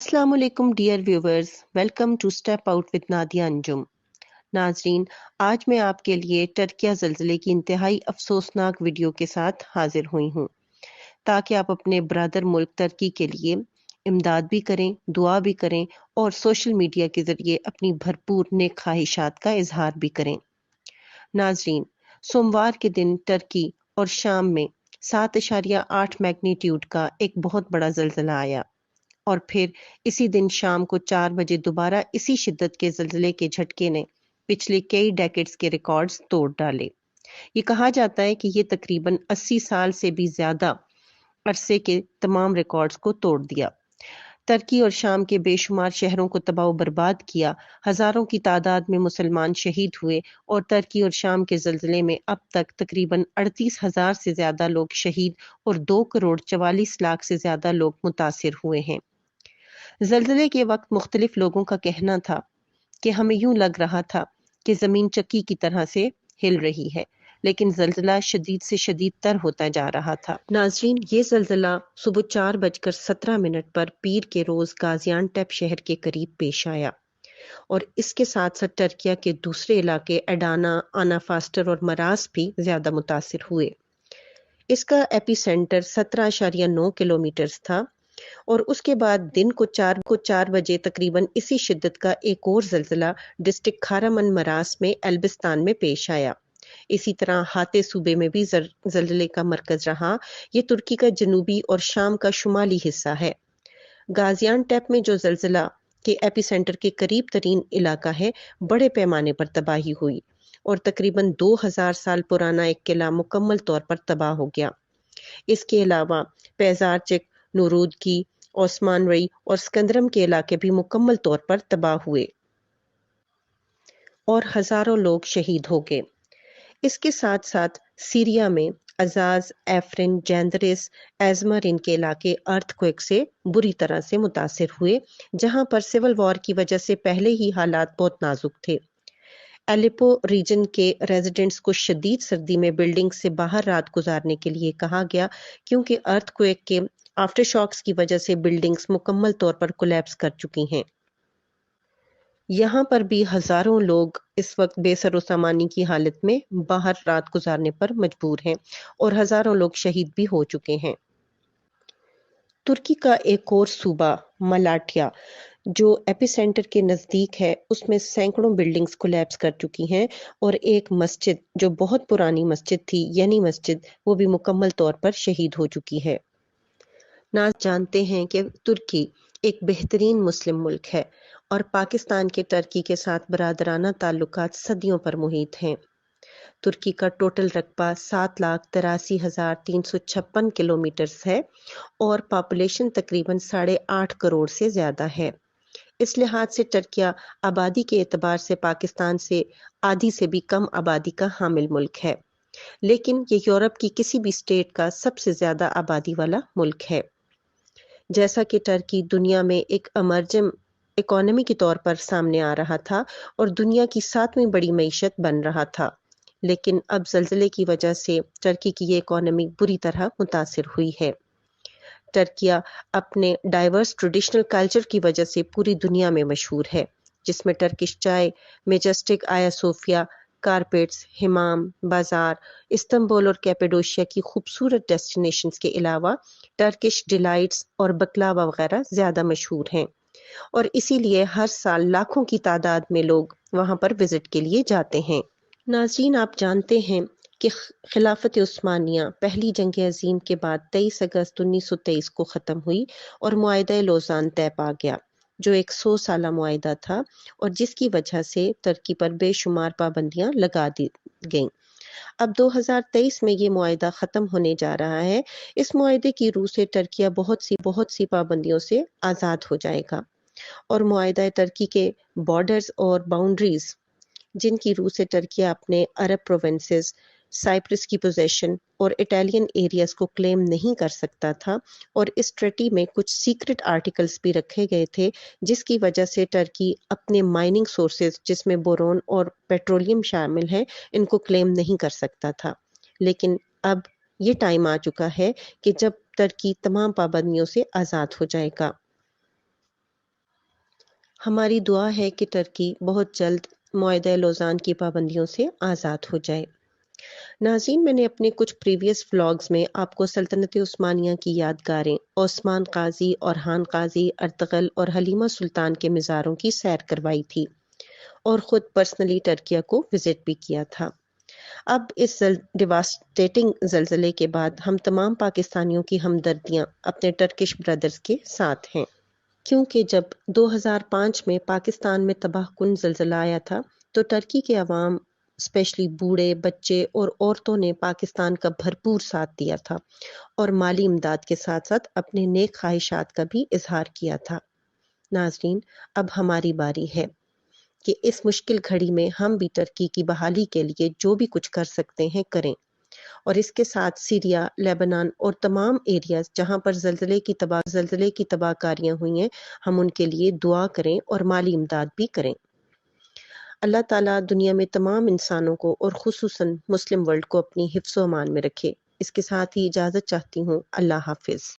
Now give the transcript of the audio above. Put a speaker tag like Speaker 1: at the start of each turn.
Speaker 1: अस्सलाम वालेकुम dear viewers, welcome to step out with Nadia Anjum. नाजरीन, आज मैं आपके लिए टर्किया ज़लज़ले की इंतहाई अफसोसनाक वीडियो के साथ हाजिर हुई हूँ ताकि आप अपने ब्रदर मुल्क टर्की के लिए इमदाद भी करें, दुआ भी करें और सोशल मीडिया के ज़रिए अपनी भरपूर नेक ख्वाहिशात का इजहार भी करें। नाजरीन, सोमवार के दिन टर्की और शाम में 7.8 मैग्नीट्यूड का एक बहुत बड़ा ज़लज़ला आया और फिर इसी दिन शाम को 4 बजे दोबारा इसी शिद्दत के ज़लज़ले के झटके ने पिछले कई डेकेड्स के रिकॉर्ड्स तोड़ डाले। ये कहा जाता है कि ये तकरीबन 80 साल से भी ज्यादा अरसे के तमाम रिकॉर्ड्स को तोड़ दिया। टर्की और शाम के बेशुमार शहरों को तबाह बर्बाद किया, हजारों की तादाद में मुसलमान शहीद हुए और टर्की और शाम के ज़लज़ले में अब तक तकरीबन 38,000 से ज्यादा लोग शहीद और 2 करोड़ 44 लाख से ज्यादा लोग मुतासिर हुए हैं। ज़लज़ले के वक्त मुख्तलिफ लोगों का कहना था कि हमें यूं लग रहा था कि ज़मीन चक्की की तरह से हिल रही है, लेकिन ज़लज़ला शदीद से शदीद तर होता जा रहा था। नाजरीन, ये ज़लज़ला सुबह 4:17 पर पीर के रोज़ गाजियानटेप शहर के करीब पेश आया और इसके साथ साथ टर्किया के दूसरे इलाके एडाना, आनाफास्टर और मरास भी ज्यादा मुतासिर हुए। इसका एपिसेंटर 17.9 किलोमीटर था और उसके बाद दिन को 4 बजे तकरीबन इसी शिद्दत का एक और ज़लज़ला डिस्ट्रिक्ट खारामन मरास में एल्बिस्तान में पेश आया। इसी तरह हाते सूबे में भी ज़लज़ले का मरकज रहा। ये तुर्की का जनूबी और शाम का शुमाली हिस्सा है। गाजियानटेप में जो ज़लज़ला के एपिसेंटर के करीब तरीन इलाका है, बड़े पैमाने पर तबाही हुई और तकरीबन 2000 साल पुराना एक किला मुकम्मल तौर पर तबाह हो गया। इसके अलावा पेजारचिक, नूरूद की, ओस्मान रई और स्कंदरम के इलाके भी मुकम्मल तौर पर तबाह हुए और हजारों लोग शहीद हो गए। इसके साथ साथ सीरिया में अजाज, एफरिन, जैंदरिस, एजमरिन के इलाके अर्थक्वेक से बुरी तरह से मुतासिर हुए, जहां पर सिविल वॉर की वजह से पहले ही हालात बहुत नाजुक थे। एलिपो रीजन के रेजिडेंट्स को शदीद सर्दी में बिल्डिंग से बाहर रात गुजारने के लिए कहा गया, क्योंकि अर्थक्वेक के आफ्टर शॉक्स की वजह से बिल्डिंग्स मुकम्मल तौर पर कोलैप्स कर चुकी हैं। यहाँ पर भी हजारों लोग इस वक्त बेसरो सामानी की हालत में बाहर रात गुजारने पर मजबूर हैं और हजारों लोग शहीद भी हो चुके हैं। तुर्की का एक और सूबा मलाटिया जो एपिसेंटर के नजदीक है, उसमें सैकड़ों बिल्डिंग्स कोलैप्स कर चुकी हैं और एक मस्जिद जो बहुत पुरानी मस्जिद थी, यानी मस्जिद, वो भी मुकम्मल तौर पर शहीद हो चुकी है। ना जानते हैं कि तुर्की एक बेहतरीन मुस्लिम मुल्क है और पाकिस्तान के टर्की के साथ बरादराना ताल्लुकात सदियों पर मुहित हैं। तुर्की का टोटल रकबा 7,83,356 किलोमीटर है और पॉपुलेशन तकरीबन 8.5 करोड़ से ज्यादा है। इस लिहाज से टर्किया आबादी के एतबार से पाकिस्तान से आधी से भी कम आबादी का हामिल मुल्क है, लेकिन ये यूरोप की किसी भी स्टेट का सबसे ज्यादा आबादी वाला मुल्क है। जैसा कि टर्की दुनिया में एक अमरजिंग इकोनॉमी के तौर पर सामने आ रहा था और दुनिया की 7वीं बड़ी मईशत बन रहा था, लेकिन अब ज़लज़ले की वजह से टर्की की ये इकोनॉमी बुरी तरह मुतासिर हुई है। टर्किया अपने डाइवर्स ट्रेडिशनल कल्चर की वजह से पूरी दुनिया में मशहूर है, जिसमें टर्किश चाय, मेजेस्टिक आया सोफिया, कारपेट्स, हिमाम, बाजार, इस्तांबुल और कैपेडोशिया की खूबसूरत डेस्टिनेशंस के अलावा टर्किश डिलाइट्स और बकलावा वगैरह ज्यादा मशहूर हैं और इसीलिए हर साल लाखों की तादाद में लोग वहां पर विजिट के लिए जाते हैं। नाज़रीन, आप जानते हैं कि खिलाफत उस्मानिया पहली जंग अजीम के बाद 23 अगस्त 1923 को ख़त्म हुई और मुआहिदा लोज़ान तय पा गया, जो एक 100 साला मुआहिदा था और जिसकी वजह से टर्की पर बेशुमार पाबंदियां लगा दी गईं। अब 2023 में ये मुआहिदा ख़त्म होने जा रहा है। इस मुआहिदे की रूह से टर्किया बहुत सी पाबंदियों से आज़ाद हो जाएगा और मुआहिदा टर्की के बॉर्डर्स और बाउंड्रीज, जिनकी रूह से टर्की अपने अरब प्रोविंसेस, साइप्रस की पोजेशन और इटालियन एरियाज को क्लेम नहीं कर सकता था, और इस ट्रीटी में कुछ सीक्रेट आर्टिकल्स भी रखे गए थे, जिसकी वजह से टर्की अपने माइनिंग सोर्सेज, जिसमें बोरोन और पेट्रोलियम शामिल है, इनको क्लेम नहीं कर सकता था। लेकिन अब ये टाइम आ चुका है कि जब टर्की तमाम पाबंदियों से आज़ाद हो जाएगा। ہماری دعا ہے کہ ترکی بہت جلد معاہدہ لوزان کی پابندیوں سے آزاد ہو جائے۔ ناظرین، میں نے اپنے کچھ پریویس ولاگز میں آپ کو سلطنت عثمانیہ کی یادگاریں، عثمان قاضی، اورحان قاضی، ارطغرل اور حلیمہ سلطان کے مزاروں کی سیر کروائی تھی اور خود پرسنلی ترکیہ کو وزٹ بھی کیا تھا۔ اب اس ڈیواسٹیٹنگ زلزلے کے بعد ہم تمام پاکستانیوں کی ہمدردیاں اپنے ٹرکش بردرز کے ساتھ ہیں، کیونکہ جب 2005 میں پاکستان میں تباہ کن زلزلہ آیا تھا تو ترکی کے عوام، اسپیشلی بوڑھے، بچے اور عورتوں نے پاکستان کا بھرپور ساتھ دیا تھا اور مالی امداد کے ساتھ ساتھ اپنے نیک خواہشات کا بھی اظہار کیا تھا۔ ناظرین، اب ہماری باری ہے کہ اس مشکل گھڑی میں ہم بھی ترکی کی بحالی کے لیے جو بھی کچھ کر سکتے ہیں کریں، اور اس کے ساتھ سیریا، لیبنان اور تمام ایریاز جہاں پر زلزلے کی تباہ کاریاں ہوئی ہیں، ہم ان کے لیے دعا کریں اور مالی امداد بھی کریں۔ اللہ تعالیٰ دنیا میں تمام انسانوں کو اور خصوصاً مسلم ورلڈ کو اپنی حفظ و امان میں رکھے۔ اس کے ساتھ ہی اجازت چاہتی ہوں۔ اللہ حافظ۔